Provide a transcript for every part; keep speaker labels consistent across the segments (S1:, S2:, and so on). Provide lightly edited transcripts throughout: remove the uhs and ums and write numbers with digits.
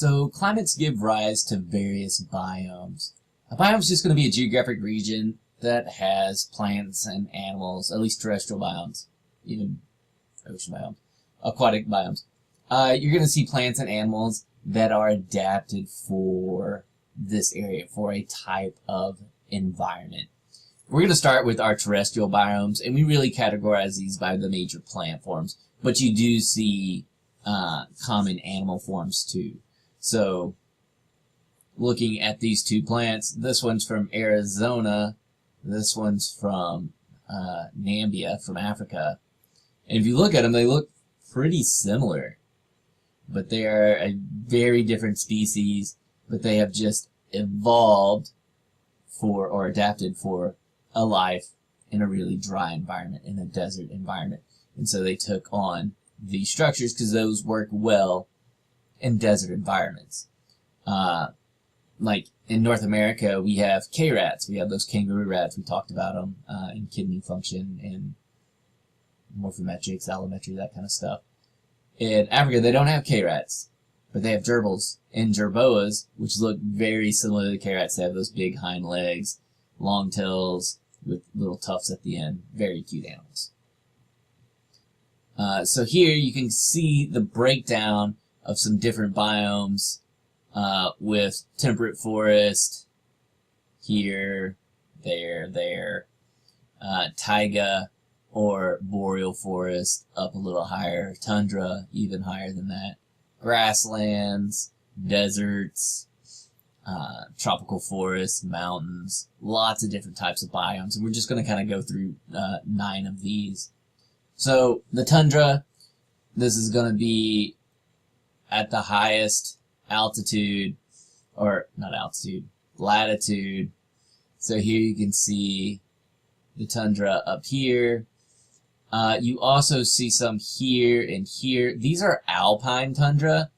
S1: So climates give rise to various biomes. A biome is just going to be a geographic region that has plants and animals, at least terrestrial biomes, even ocean biomes, aquatic biomes. You're going to see plants and animals that are adapted for this area, for a type of environment. We're going to start with our terrestrial biomes, and we really categorize these by the major plant forms, but you do see common animal forms too. So, looking at these two plants, this one's from Arizona, this one's from Namibia, from Africa. And if you look at them, they look pretty similar, but they are a very different species, but they have just evolved for, or adapted for, a life in a really dry environment, in a desert environment. And so they took on these structures because those work well in desert environments. Like in North America, we have K-rats. We have those kangaroo rats. We talked about them in kidney function and morphometrics, allometry, that kind of stuff. In Africa, they don't have K-rats, but they have gerbils and jerboas, which look very similar to the K-rats. They have those big hind legs, long tails with little tufts at the end. Very cute animals. So here you can see the breakdown of some different biomes with temperate forest here, there, taiga or boreal forest up a little higher, tundra even higher than that, grasslands, deserts, tropical forests, mountains, lots of different types of biomes, and we're just going to kind of go through 9 of these. So the tundra, this is going to be at the highest altitude, or not altitude, latitude. So here you can see the tundra up here. You also see some here and here. These are alpine tundra.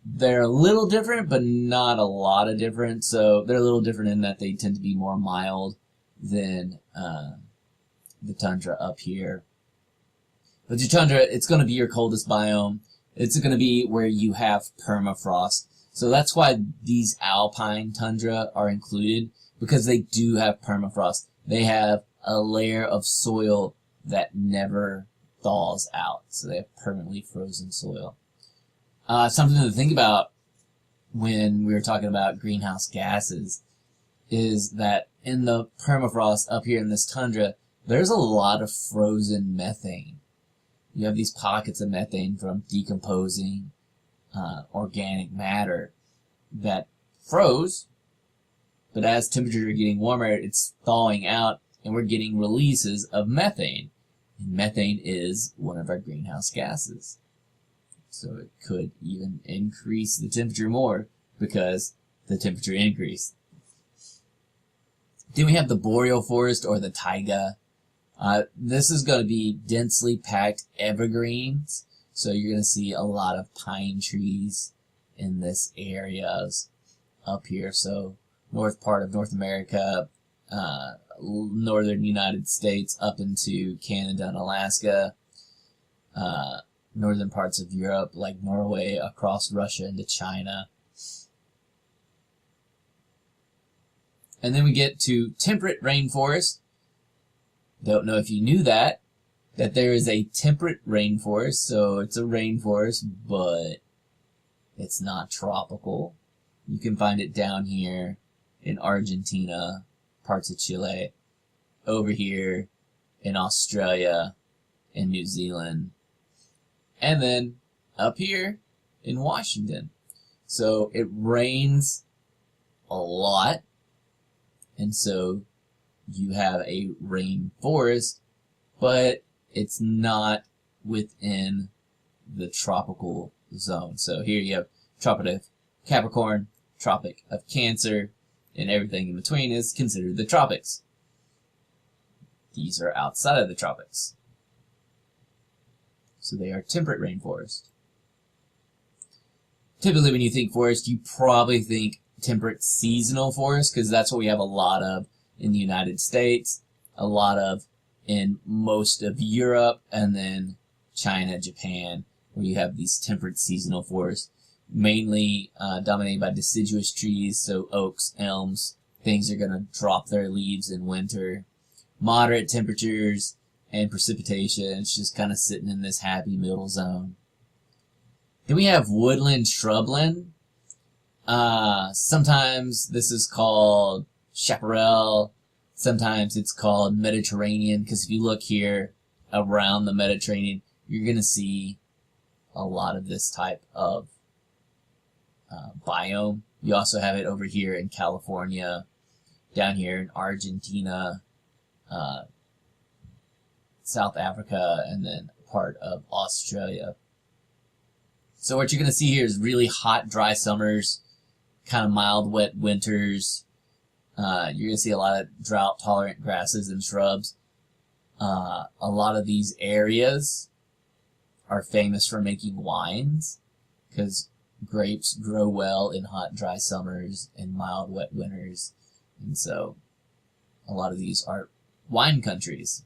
S1: They're a little different, but not a lot of different. So they're a little different in that they tend to be more mild than the tundra up here. But your tundra, it's going to be your coldest biome. It's going to be where you have permafrost. So that's why these alpine tundra are included, because they do have permafrost. They have a layer of soil that never thaws out. So they have permanently frozen soil. Something to think about when we were talking about greenhouse gases is that in the permafrost up here in this tundra, there's a lot of frozen methane. You have these pockets of methane from decomposing organic matter that froze, but as temperatures are getting warmer, it's thawing out, and we're getting releases of methane. And methane is one of our greenhouse gases. So it could even increase the temperature more because the temperature increased. Then we have the boreal forest, or the taiga. This is going to be densely packed evergreens. So you're going to see a lot of pine trees in this areas up here. So north part of North America, northern United States up into Canada and Alaska, northern parts of Europe like Norway, across Russia into China. And then we get to temperate rainforest. Don't know if you knew that there is a temperate rainforest. So it's a rainforest, but it's not tropical. You can find it down here in Argentina, parts of Chile, over here in Australia and New Zealand, and then up here in Washington. So it rains a lot, and so you have a rainforest, but it's not within the tropical zone. So here you have Tropic of Capricorn, Tropic of Cancer, and everything in between is considered the tropics. These are outside of the tropics. So they are temperate rainforest. Typically when you think forest, you probably think temperate seasonal forest, because that's what we have a lot of in the United States, a lot of in most of Europe, and then China, Japan, where you have these temperate seasonal forests. mainly dominated by deciduous trees, so oaks, elms. Things are going to drop their leaves in winter. Moderate temperatures and precipitation. It's just kind of sitting in this happy middle zone. Then we have woodland shrubland. Sometimes this is called chaparral. Sometimes it's called Mediterranean, because if you look here around the Mediterranean, you're going to see a lot of this type of biome. You also have it over here in California, down here in Argentina, South Africa, and then part of Australia. So what you're going to see here is really hot, dry summers, kind of mild, wet winters. You're going to see a lot of drought-tolerant grasses and shrubs. A lot of these areas are famous for making wines, because grapes grow well in hot, dry summers and mild, wet winters. And so a lot of these are wine countries.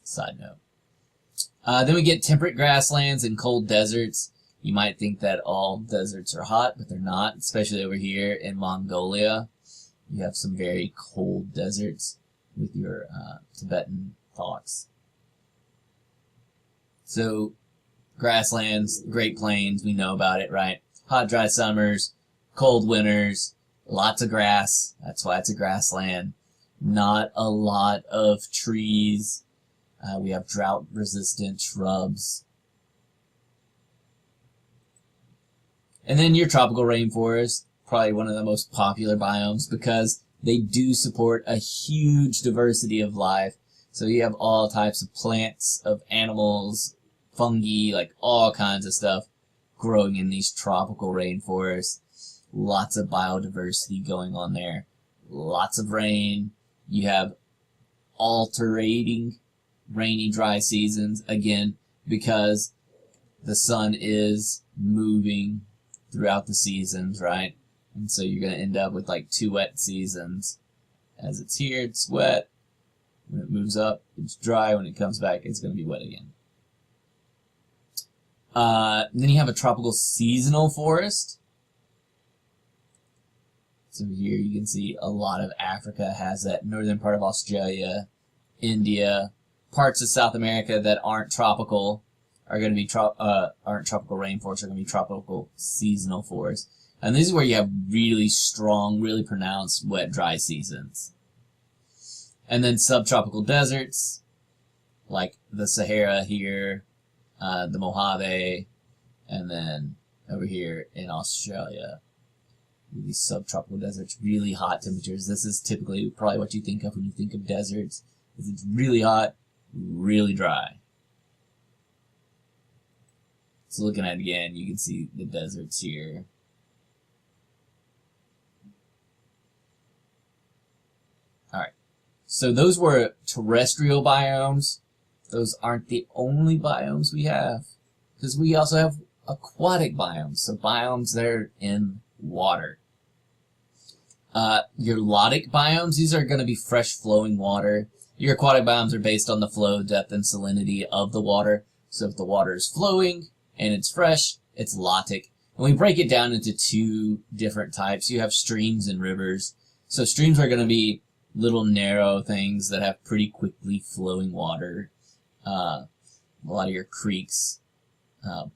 S1: Side note. Then we get temperate grasslands and cold deserts. You might think that all deserts are hot, but they're not, especially over here in Mongolia. You have some very cold deserts with your Tibetan fox. So, grasslands, Great Plains, we know about it, right? Hot, dry summers, cold winters, lots of grass. That's why it's a grassland. Not a lot of trees. We have drought-resistant shrubs. And then your tropical rainforest, probably one of the most popular biomes because they do support a huge diversity of life. So you have all types of plants, of animals, fungi, like all kinds of stuff growing in these tropical rainforests. Lots of biodiversity going on there. Lots of rain. You have alternating rainy, dry seasons, again, because the sun is moving throughout the seasons, right? And so you're going to end up with like 2 wet seasons. As it's here, it's wet. When it moves up, it's dry. When it comes back, it's going to be wet again. Then you have a tropical seasonal forest. So here you can see a lot of Africa has that. Northern part of Australia, India, parts of South America that aren't tropical are going to be aren't tropical rainforests, are going to be tropical seasonal forests. And this is where you have really strong, really pronounced wet, dry seasons. And then subtropical deserts, like the Sahara here, the Mojave, and then over here in Australia, these subtropical deserts, really hot temperatures. This is typically probably what you think of when you think of deserts. It's really hot, really dry. So looking at it again, you can see the deserts here. Alright, so those were terrestrial biomes. Those aren't the only biomes we have, because we also have aquatic biomes, so biomes that are in water. Your lotic biomes, these are going to be fresh flowing water. Your aquatic biomes are based on the flow, depth, and salinity of the water. So if the water is flowing and it's fresh, it's lotic. And we break it down into 2 different types. You have streams and rivers. So streams are going to be little narrow things that have pretty quickly flowing water. A lot of your creeks,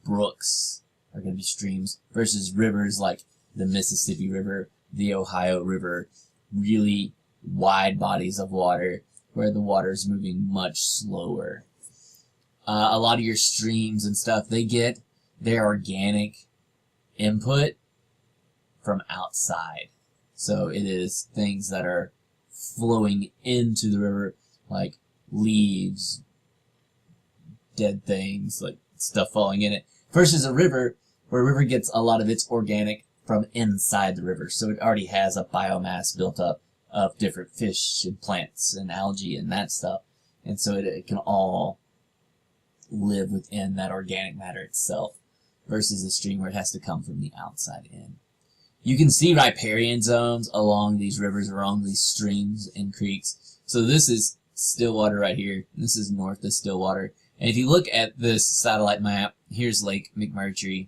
S1: brooks are going to be streams, versus rivers like the Mississippi River, the Ohio River, really wide bodies of water where the water is moving much slower. A lot of your streams and stuff, they get their organic input from outside. So it is things that are flowing into the river, like leaves, dead things, like stuff falling in it, versus a river, where a river gets a lot of its organic from inside the river. So it already has a biomass built up of different fish and plants and algae and that stuff. And so it can all live within that organic matter itself, versus a stream where it has to come from the outside in. You can see riparian zones along these rivers, along these streams and creeks. So this is Stillwater right here. This is north of Stillwater. And if you look at this satellite map, here's Lake McMurtry.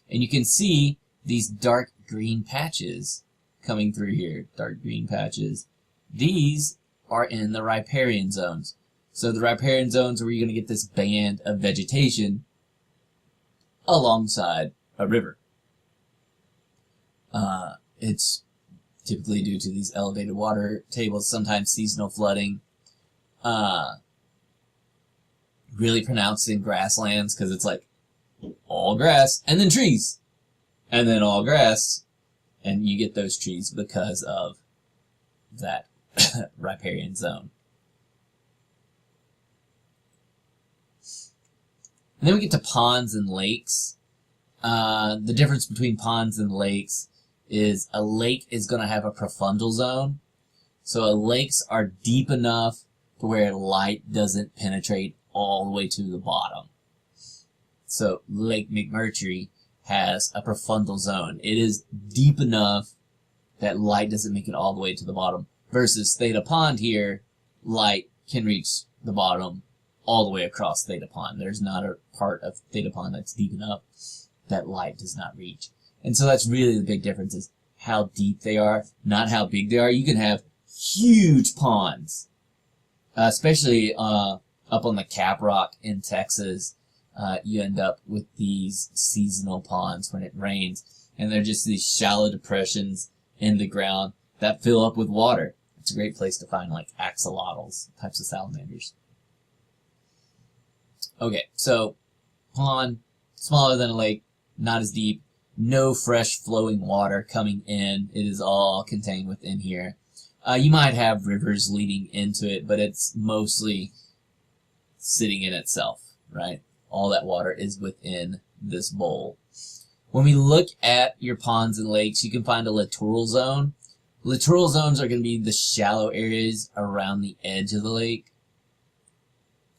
S1: And you can see these dark green patches coming through here. Dark green patches. These are in the riparian zones. So the riparian zones are where you're going to get this band of vegetation alongside a river. It's typically due to these elevated water tables, sometimes seasonal flooding. Really pronounced in grasslands because it's like all grass and then trees and then all grass, and you get those trees because of that riparian zone. And then we get to ponds and lakes. The difference between ponds and lakes is a lake is going to have a profundal zone. So lakes are deep enough to where light doesn't penetrate all the way to the bottom. So Lake McMurtry has a profundal zone. It is deep enough that light doesn't make it all the way to the bottom. Versus Theta Pond here, light can reach the bottom all the way across Theta Pond. There's not a part of Theta Pond that's deep enough that light does not reach. And so that's really the big difference, is how deep they are, not how big they are. You can have huge ponds, especially up on the Cap Rock in Texas. You end up with these seasonal ponds when it rains, and they're just these shallow depressions in the ground that fill up with water. It's a great place to find like axolotls, types of salamanders. Okay, so pond, smaller than a lake, not as deep, no fresh flowing water coming in. It is all contained within here. You might have rivers leading into it, but it's mostly sitting in itself, right? All that water is within this bowl. When we look at your ponds and lakes, you can find a littoral zone. Littoral zones are going to be the shallow areas around the edge of the lake.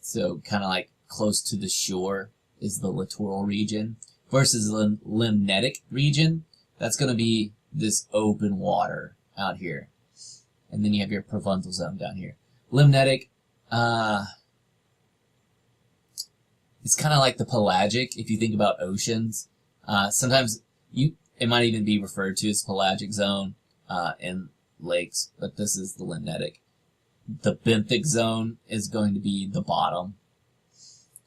S1: So kind of like close to the shore is the littoral region. Versus the limnetic region, that's going to be this open water out here. And then you have your profundal zone down here. Limnetic, it's kind of like the pelagic, if you think about oceans. Sometimes it might even be referred to as pelagic zone in lakes, but this is the limnetic. The benthic zone is going to be the bottom.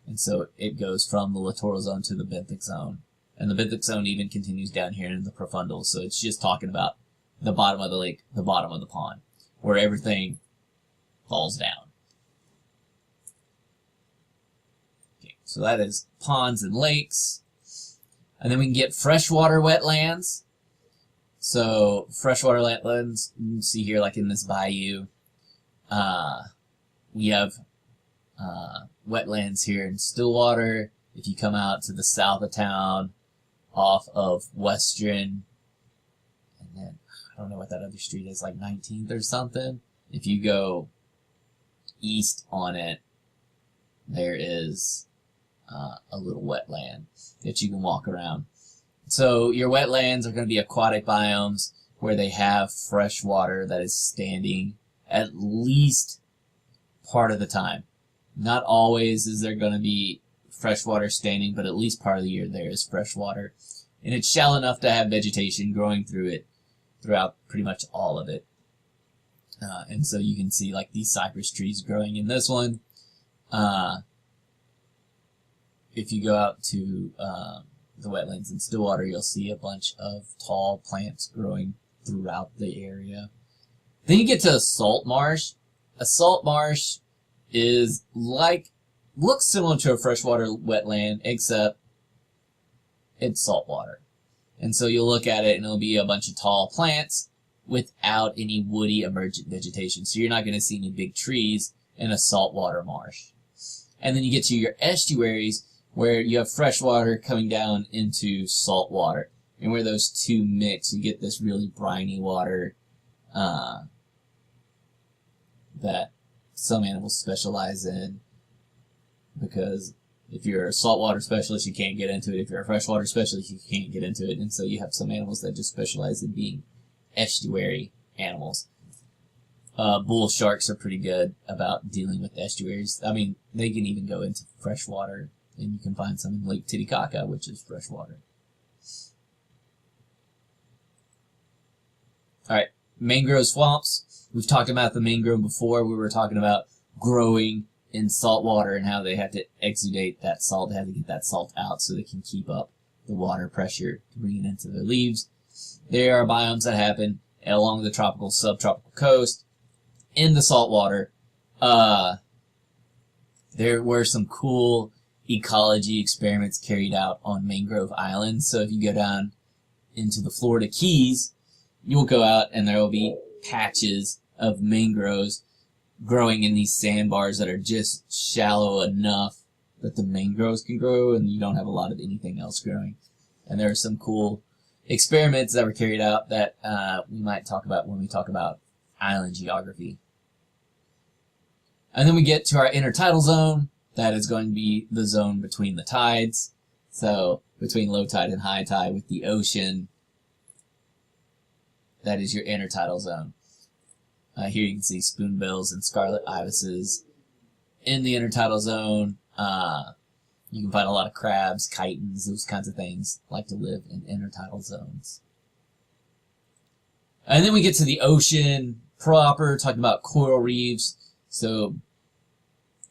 S1: And so it goes from the littoral zone to the benthic zone. And the benthic zone even continues down here in the profundal. So it's just talking about the bottom of the lake, the bottom of the pond, where everything falls down. Okay, so that is ponds and lakes. And then we can get freshwater wetlands. So freshwater wetlands, you can see here like in this bayou, we have wetlands here in Stillwater. If you come out to the south of town, off of Western, and then I don't know what that other street is, like 19th or something. If you go east on it, there is a little wetland that you can walk around. So your wetlands are going to be aquatic biomes where they have fresh water that is standing at least part of the time. Not always is there going to be fresh water standing, but at least part of the year there is fresh water. And it's shallow enough to have vegetation growing through it throughout pretty much all of it. And so you can see like these cypress trees growing in this one. If you go out to the wetlands in Stillwater, you'll see a bunch of tall plants growing throughout the area. Then you get to a salt marsh. A salt marsh is looks similar to a freshwater wetland, except it's saltwater. And so you'll look at it and it'll be a bunch of tall plants without any woody emergent vegetation. So you're not going to see any big trees in a saltwater marsh. And then you get to your estuaries where you have fresh water coming down into salt water. And where those two mix, you get this really briny water that some animals specialize in. Because if you're a saltwater specialist, you can't get into it. If you're a freshwater specialist, you can't get into it. And so you have some animals that just specialize in being estuary animals. Bull sharks are pretty good about dealing with estuaries. I mean, they can even go into freshwater, and you can find some in Lake Titicaca, which is freshwater. Alright, mangrove swamps. We've talked about the mangrove before. We were talking about growing in salt water and how they have to exudate that salt. They have to get that salt out so they can keep up the water pressure to bring it into their leaves. There are biomes that happen along the tropical, subtropical coast in the salt water. There were some cool ecology experiments carried out on mangrove islands. So if you go down into the Florida Keys, you'll go out and there will be patches of mangroves growing in these sandbars that are just shallow enough that the mangroves can grow and you don't have a lot of anything else growing. And there are some cool experiments that were carried out that we might talk about when we talk about island geography. And then we get to our intertidal zone. That is going to be the zone between the tides. So between low tide and high tide with the ocean, that is your intertidal zone. Here you can see spoonbills and scarlet ibises in the intertidal zone. You can find a lot of crabs, chitons, those kinds of things like to live in intertidal zones. And then we get to the ocean proper, talking about coral reefs. So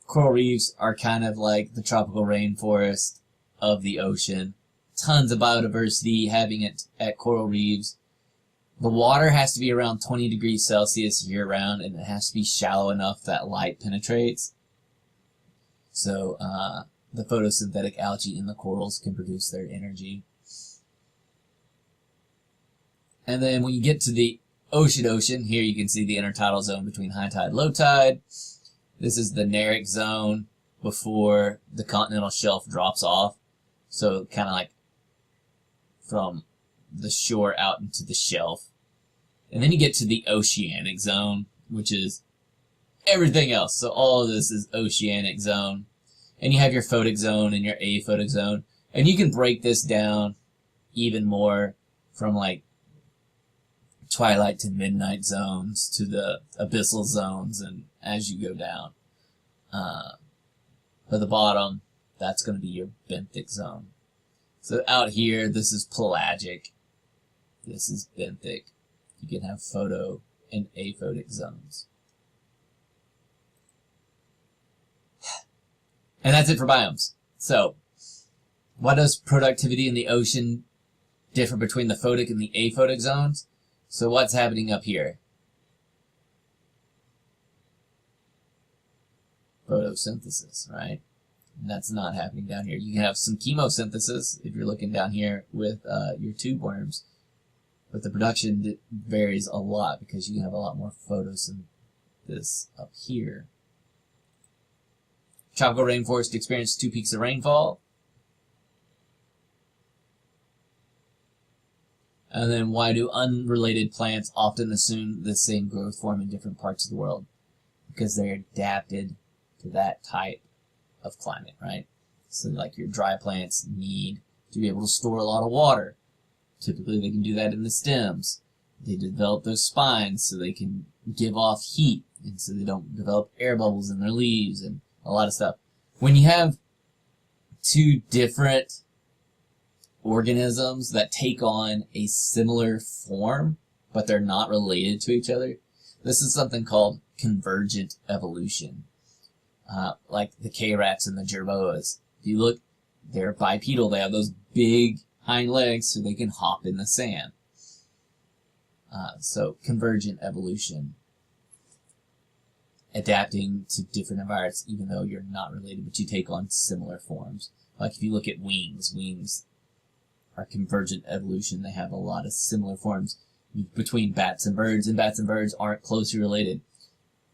S1: coral reefs are kind of like the tropical rainforest of the ocean. Tons of biodiversity having it at coral reefs. The water has to be around 20 degrees Celsius year-round, and it has to be shallow enough that light penetrates. So the photosynthetic algae in the corals can produce their energy. And then when you get to the ocean, here you can see the intertidal zone between high tide and low tide. This is the Neric zone before the continental shelf drops off. So kind of like from the shore out into the shelf. And then you get to the oceanic zone, which is everything else. So all of this is oceanic zone. And you have your photic zone and your aphotic zone. And you can break this down even more from like twilight to midnight zones to the abyssal zones and as you go down. But the bottom, that's going to be your benthic zone. So out here, this is pelagic. This is benthic. You can have photo and aphotic zones. And that's it for biomes. So, what does productivity in the ocean differ between the photic and the aphotic zones? So what's happening up here? Photosynthesis, right? And that's not happening down here. You can have some chemosynthesis if you're looking down here with your tube worms. But the production varies a lot because you can have a lot more photosynthesis up here. Tropical rainforest experience 2 peaks of rainfall. And then why do unrelated plants often assume the same growth form in different parts of the world? Because they're adapted to that type of climate, right? So like your dry plants need to be able to store a lot of water. Typically they can do that in the stems. They develop those spines so they can give off heat and so they don't develop air bubbles in their leaves and a lot of stuff. When you have 2 different organisms that take on a similar form, but they're not related to each other, this is something called convergent evolution. Like the K-rats and the jerboas. If you look, they're bipedal. They have those big hind legs so they can hop in the sand. So convergent evolution. Adapting to different environments even though you're not related, but you take on similar forms. Like if you look at wings are convergent evolution. They have a lot of similar forms between bats and birds aren't closely related,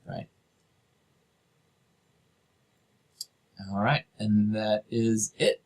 S1: right? All right, and that is it.